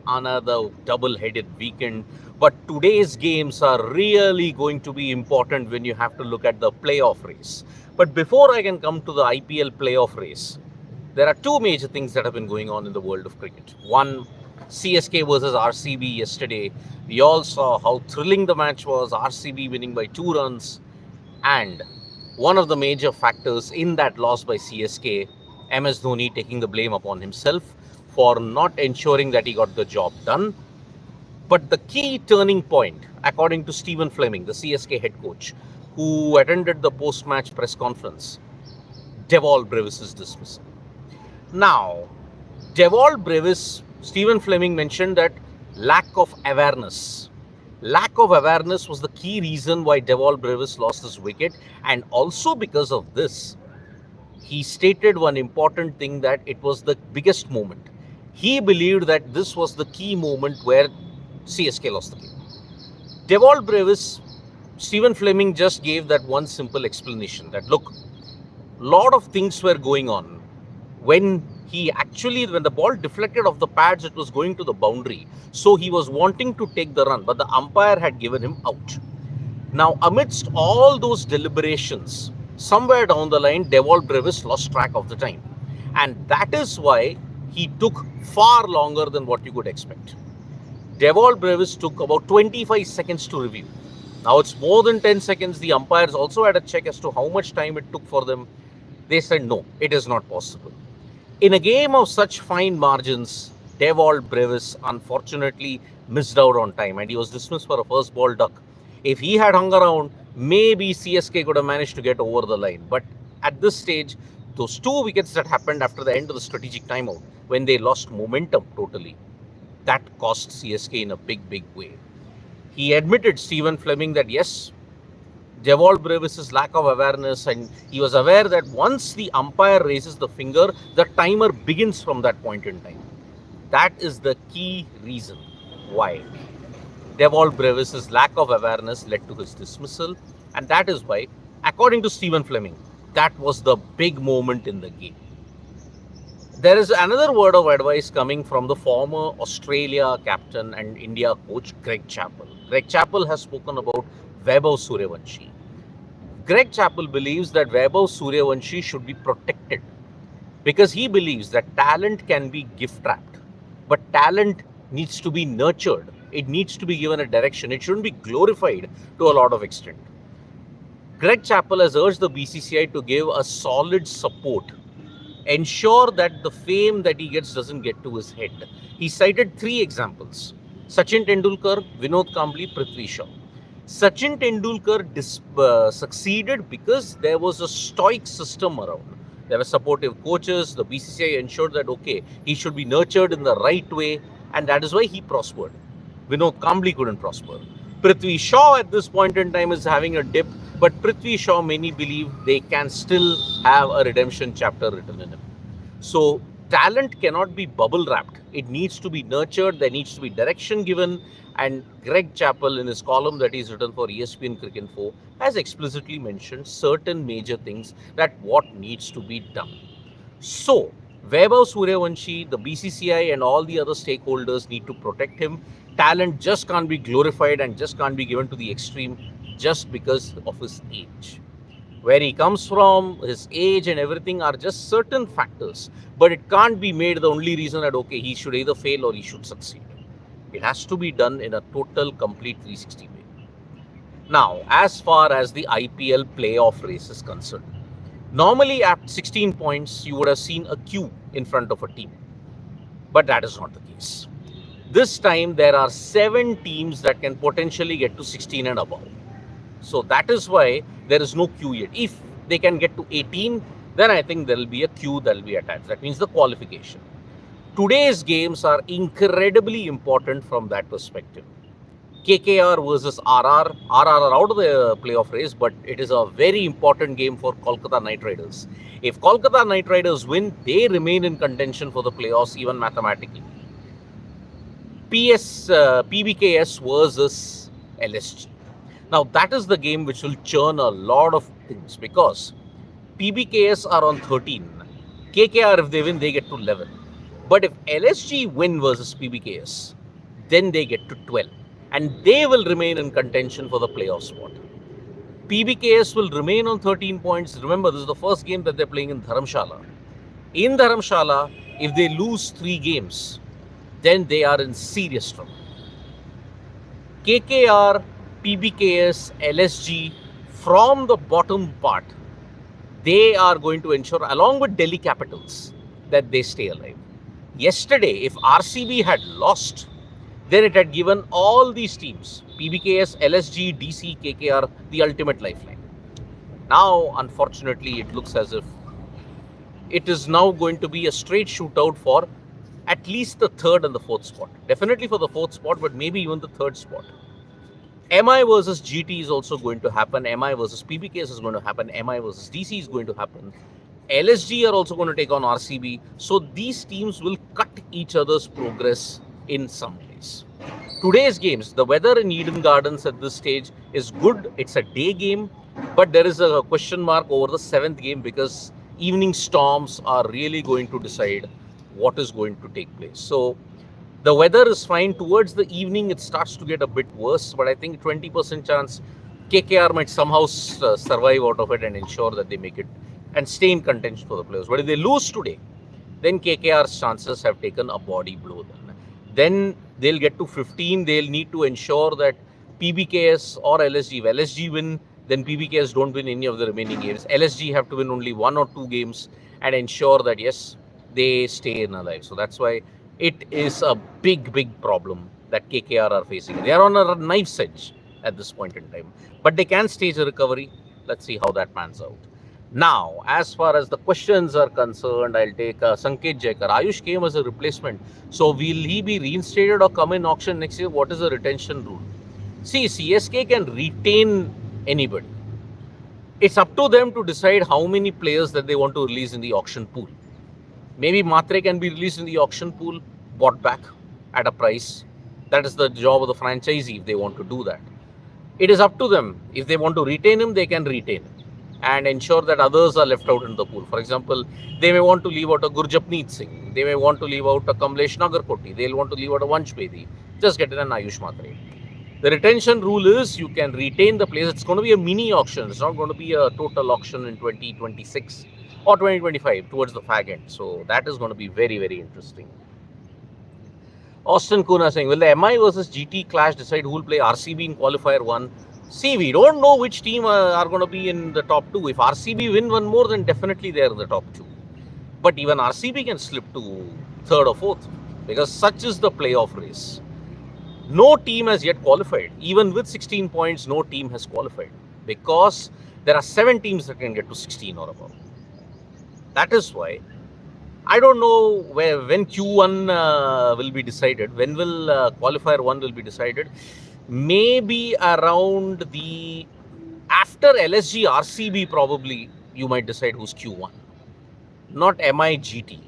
another double-headed weekend. But today's games are really going to be important when you have to look at the playoff race. But before I can come to the IPL playoff race, there are two major things that have been going on in the world of cricket. One, CSK versus RCB yesterday. We all saw how thrilling the match was, RCB winning by 2 runs. And one of the major factors in that loss by CSK, MS Dhoni taking the blame upon himself for not ensuring that he got the job done. But the key turning point, according to Stephen Fleming, the CSK head coach, who attended the post-match press conference, Dewald Brevis' dismissal. Now, Dewald Brevis, Stephen Fleming mentioned that lack of awareness. Lack of awareness was the key reason why Dewald Brevis lost his wicket, and also because of this, he stated one important thing, that it was the biggest moment. He believed that this was the key moment where CSK lost the game. Dewald Brevis, Stephen Fleming just gave that one simple explanation that, look, lot of things were going on. When the ball deflected off the pads, it was going to the boundary. So he was wanting to take the run, but the umpire had given him out. Now, amidst all those deliberations, somewhere down the line, Dewald Brevis lost track of the time. And that is why he took far longer than what you could expect. Dewald Brevis took about 25 seconds to review. Now it's more than 10 seconds. The umpires also had a check as to how much time it took for them. They said, no, it is not possible. In a game of such fine margins, Dewald Brevis unfortunately missed out on time and he was dismissed for a first ball duck. If he had hung around, maybe CSK could have managed to get over the line. But at this stage, those 2 wickets that happened after the end of the strategic timeout, when they lost momentum totally, that cost CSK in a big, big way. He admitted, Stephen Fleming, that yes, Dewald Brevis' lack of awareness, and he was aware that once the umpire raises the finger, the timer begins from that point in time. That is the key reason why Dewald Brevis' lack of awareness led to his dismissal, and that is why, according to Stephen Fleming, that was the big moment in the game. There is another word of advice coming from the former Australia captain and India coach Greg Chappell. Greg Chappell has spoken about Vaibhav Suryavanshi. Greg Chappell believes that Vaibhav Suryavanshi should be protected because he believes that talent can be gift wrapped, but talent needs to be nurtured. It needs to be given a direction. It shouldn't be glorified to a lot of extent. Greg Chappell has urged the BCCI to give a solid support, ensure that the fame that he gets doesn't get to his head. He cited 3 examples: Sachin Tendulkar, Vinod, Kambli, Prithvi. Sachin Tendulkar succeeded because there was a stoic system around. There were supportive coaches. The BCCI ensured that, okay, he should be nurtured in the right way, and that is why he prospered. Vinod Kambli couldn't prosper. Prithvi Shaw at this point in time is having a dip, but Prithvi Shaw, many believe they can still have a redemption chapter written in him. So talent cannot be bubble wrapped. It needs to be nurtured. There needs to be direction given. And Greg Chappell, in his column that he's written for ESPN Cricket Info, has explicitly mentioned certain major things that what needs to be done. So Vaibhav Suryavanshi, the BCCI and all the other stakeholders need to protect him. Talent just can't be glorified and just can't be given to the extreme just because of his age. Where he comes from, his age and everything are just certain factors. But it can't be made the only reason that, okay, he should either fail or he should succeed. It has to be done in a total, complete 360 way. Now, as far as the IPL playoff race is concerned, normally at 16 points, you would have seen a queue in front of a team. But that is not the case. This time, there are 7 teams that can potentially get to 16 and above. So that is why there is no queue yet. If they can get to 18, then I think there will be a queue that will be attached. That means the qualification. Today's games are incredibly important from that perspective. KKR versus RR. RR are out of the playoff race, but it is a very important game for Kolkata Knight Riders. If Kolkata Knight Riders win, they remain in contention for the playoffs even mathematically. PBKS versus LSG. Now that is the game which will churn a lot of things because PBKS are on 13. KKR, if they win, they get to 11. But if LSG win versus PBKS, then they get to 12. And they will remain in contention for the playoff spot. PBKS will remain on 13 points. Remember, this is the first game that they're playing in Dharamshala. In Dharamshala, if they lose 3 games, then they are in serious trouble. KKR, PBKS, LSG, from the bottom part, they are going to ensure, along with Delhi Capitals, that they stay alive. Yesterday, if RCB had lost, then it had given all these teams, PBKS, LSG, DC, KKR, the ultimate lifeline. Now, unfortunately, it looks as if it is now going to be a straight shootout for at least the 3rd and the 4th spot. Definitely for the 4th spot, but maybe even the 3rd spot. MI versus GT is also going to happen. MI versus PBKS is going to happen. MI versus DC is going to happen. LSG are also going to take on RCB. So these teams will cut each other's progress in some ways. Today's games, the weather in Eden Gardens at this stage is good. It's a day game, but there is a question mark over the 7th game because evening storms are really going to decide what is going to take place. So the weather is fine. Towards the evening, it starts to get a bit worse, but I think 20% chance KKR might somehow survive out of it and ensure that they make it and stay in contention for the playoffs. But if they lose today, then KKR's chances have taken a body blow. Then they'll get to 15. They'll need to ensure that PBKS or LSG, if LSG win, then PBKS don't win any of the remaining games. LSG have to win only 1 or 2 games and ensure that, yes, they stay in alive. So that's why it is a big, big problem that KKR are facing. They are on a knife's edge at this point in time. But they can stage a recovery. Let's see how that pans out. Now, as far as the questions are concerned, I'll take Sanket Jaikar. Ayush came as a replacement. So will he be reinstated or come in auction next year? What is the retention rule? See, CSK can retain anybody. It's up to them to decide how many players that they want to release in the auction pool. Maybe Matre can be released in the auction pool, bought back at a price. That is the job of the franchisee if they want to do that. It is up to them. If they want to retain him, they can retain him and ensure that others are left out in the pool. For example, they may want to leave out a Gurjapneet Singh. They may want to leave out a Kamlesh Nagarkoti. They'll want to leave out a Vansh Bedi. Just get in an Ayush Matre. The retention rule is you can retain the players. It's going to be a mini auction. It's not going to be a total auction in 2026 or 2025 towards the fag end. So that is going to be very, very interesting. Austin Kuna saying, will the MI versus GT clash decide who will play RCB in qualifier 1? See, we don't know which team are going to be in the top 2. If RCB win one more, then definitely they are in the top 2. But even RCB can slip to 3rd or 4th because such is the playoff race. No team has yet qualified. Even with 16 points, no team has qualified because there are 7 teams that can get to 16 or above. That is why I don't know when Q1 will be decided. When will qualifier 1 will be decided? Maybe around after LSG RCB probably you might decide who's Q1. Not MIGT.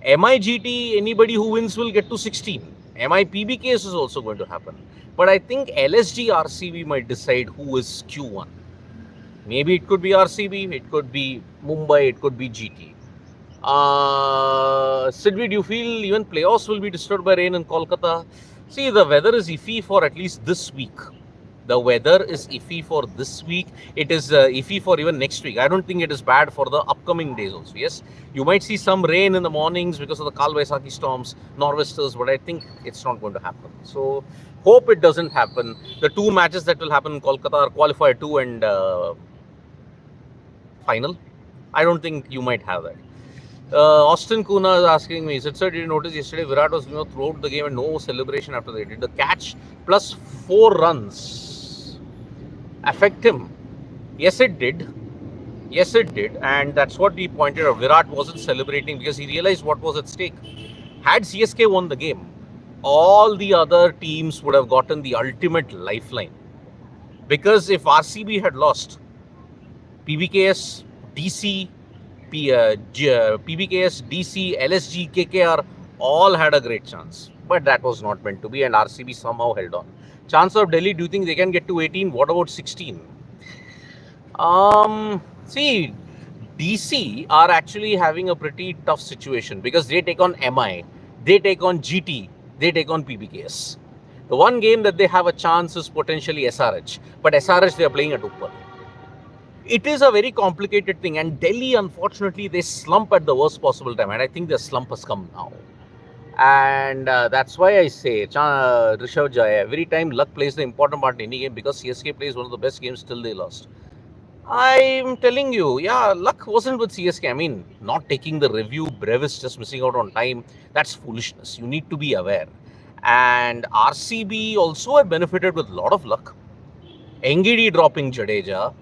MIGT, anybody who wins will get to 16. MIPB case is also going to happen. But I think LSG RCB might decide who is Q1. Maybe it could be RCB, it could be Mumbai, it could be GT. Sidvi, do you feel even playoffs will be disturbed by rain in Kolkata? See, the weather is iffy for at least this week. The weather is iffy for this week. It is iffy for even next week. I don't think it is bad for the upcoming days also. Yes, you might see some rain in the mornings because of the Kalvaisaki storms, nor'westers, but I think it's not going to happen. So, hope it doesn't happen. The 2 matches that will happen in Kolkata are qualifier 2 and final. I don't think you might have that. Austin Kuna is asking me, sir, did you notice yesterday Virat was throughout the game and no celebration after they did the catch plus 4 runs affect him? Yes, it did. Yes, it did. And that's what we pointed out. Virat wasn't celebrating because he realized what was at stake. Had CSK won the game, all the other teams would have gotten the ultimate lifeline. Because if RCB had lost, PBKS, DC, PBKS, DC, LSG, KKR all had a great chance. But that was not meant to be and RCB somehow held on. Chance of Delhi, do you think they can get to 18? What about 16? See, DC are actually having a pretty tough situation because they take on MI They take on GT. They take on PBKS. The one game that they have a chance is potentially SRH. But SRH, they are playing at Uppal. It is a very complicated thing. And Delhi, unfortunately, they slump at the worst possible time. And I think the slump has come now. And that's why I say, Rishabh Jaya, every time luck plays the important part in any game, because CSK plays one of the best games till they lost. I'm telling you, yeah, luck wasn't with CSK. I mean, not taking the review, Brevis just missing out on time, that's foolishness. You need to be aware. And RCB also had benefited with a lot of luck. Engidi dropping Jadeja.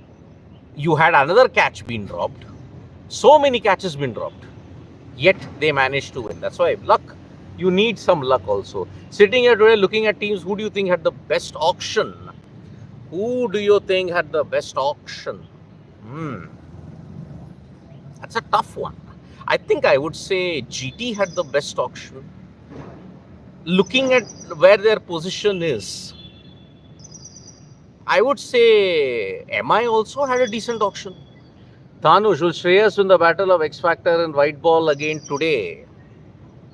You had another catch being dropped. So many catches been dropped. Yet they managed to win. That's why luck. You need some luck also. Sitting here today looking at teams, who do you think had the best auction? Who do you think had the best auction? That's a tough one. I think I would say GT had the best auction. Looking at where their position is, I would say MI also had a decent auction. Dhanush, will Shreyas win the battle of X Factor and white ball again today?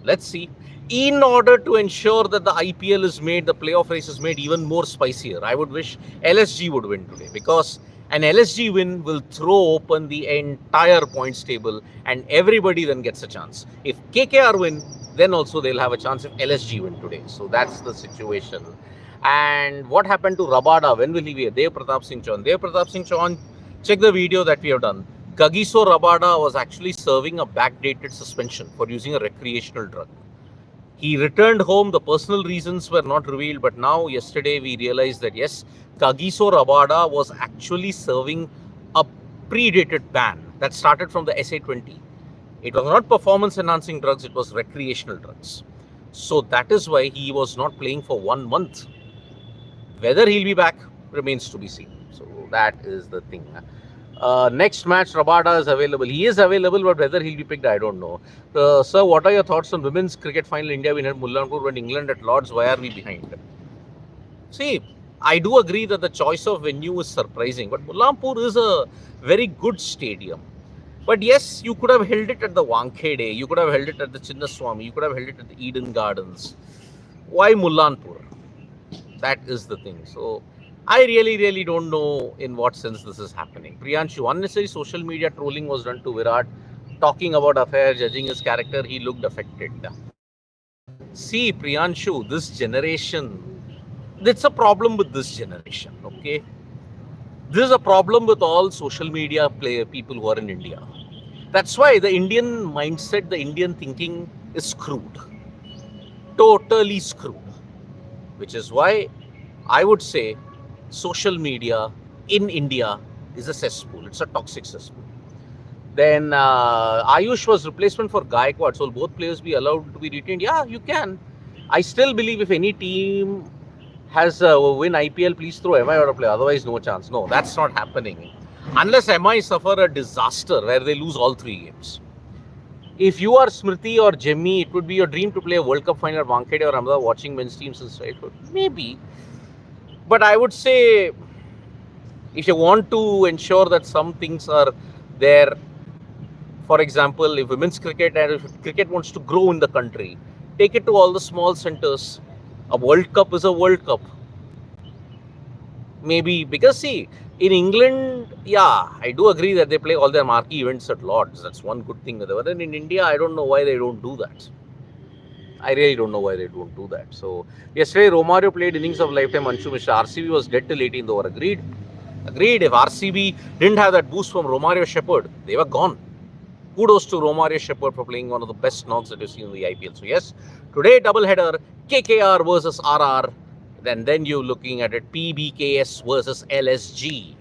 Let's see. In order to ensure that the IPL is made, the playoff race is made even more spicier, I would wish LSG would win today, because an LSG win will throw open the entire points table and everybody then gets a chance. If KKR win, then also they'll have a chance if LSG win today. So that's the situation. And what happened to Rabada? When will he be? Dev Pratap Singh Chauhan. Dev Pratap Singh Chauhan, check the video that we have done. Kagiso Rabada was actually serving a backdated suspension for using a recreational drug. He returned home. The personal reasons were not revealed, but now yesterday we realized that yes, Kagiso Rabada was actually serving a predated ban that started from the SA20. It was not performance enhancing drugs, it was recreational drugs. So that is why he was not playing for 1 month. Whether he'll be back remains to be seen. So that is the thing. Next match, Rabada is available. He is available, but whether he'll be picked, I don't know. Sir, what are your thoughts on women's cricket final? India winner Mullanpur when England at Lords. Why are we behind? See, I do agree that the choice of venue is surprising, but Mullanpur is a very good stadium. But yes, you could have held it at the Wankhede, you could have held it at the Chinnaswamy, you could have held it at the Eden Gardens. Why Mullanpur? That is the thing. So I really don't know in what sense this is happening. Priyanshu, unnecessary social media trolling was done to Virat. Talking about affair, judging his character, he looked affected. See, Priyanshu, this generation, it's a problem with this generation, okay? This is a problem with all social media people who are in India. That's why the Indian mindset, the Indian thinking is screwed. Totally screwed. Which is why I would say social media in India is a cesspool. It's a toxic cesspool. Then Ayush was replacement for Gaikwad. So will both players be allowed to be retained? Yeah, you can. I still believe if any team has win IPL, please throw MI out of play. Otherwise, no chance. No, that's not happening. Unless MI suffer a disaster where they lose all 3 games. If you are Smriti or Jemmy, it would be your dream to play a World Cup final at Wankhede or Ahmedabad watching men's teams in childhood. Maybe. But I would say, if you want to ensure that some things are there, for example, if women's cricket and if cricket wants to grow in the country, take it to all the small centers. A World Cup is a World Cup. Maybe, because see, in England, yeah, I do agree that they play all their marquee events at Lords. That's one good thing. But then in India, I don't know why they don't do that. I really don't know why they don't do that. So, yesterday, Romario played innings of lifetime. Anshu Mishra. RCB was dead till 18th over. Agreed. Agreed. If RCB didn't have that boost from Romario Shepherd, they were gone. Kudos to Romario Shepherd for playing one of the best knocks that you've seen in the IPL. So, yes, today, double header, KKR versus RR. Then you're looking at it, PBKS versus LSG.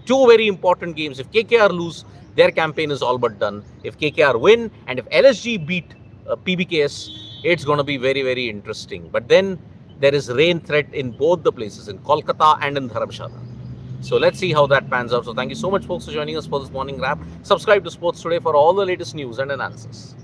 2 very important games. If KKR lose, their campaign is all but done. If KKR win, and if LSG beat PBKS, it's going to be very interesting. But then there is rain threat in both the places, in Kolkata and in Dharamshala. So let's see how that pans out. So thank you so much, folks, for joining us for this morning wrap. Subscribe to Sports Today for all the latest news and analysis.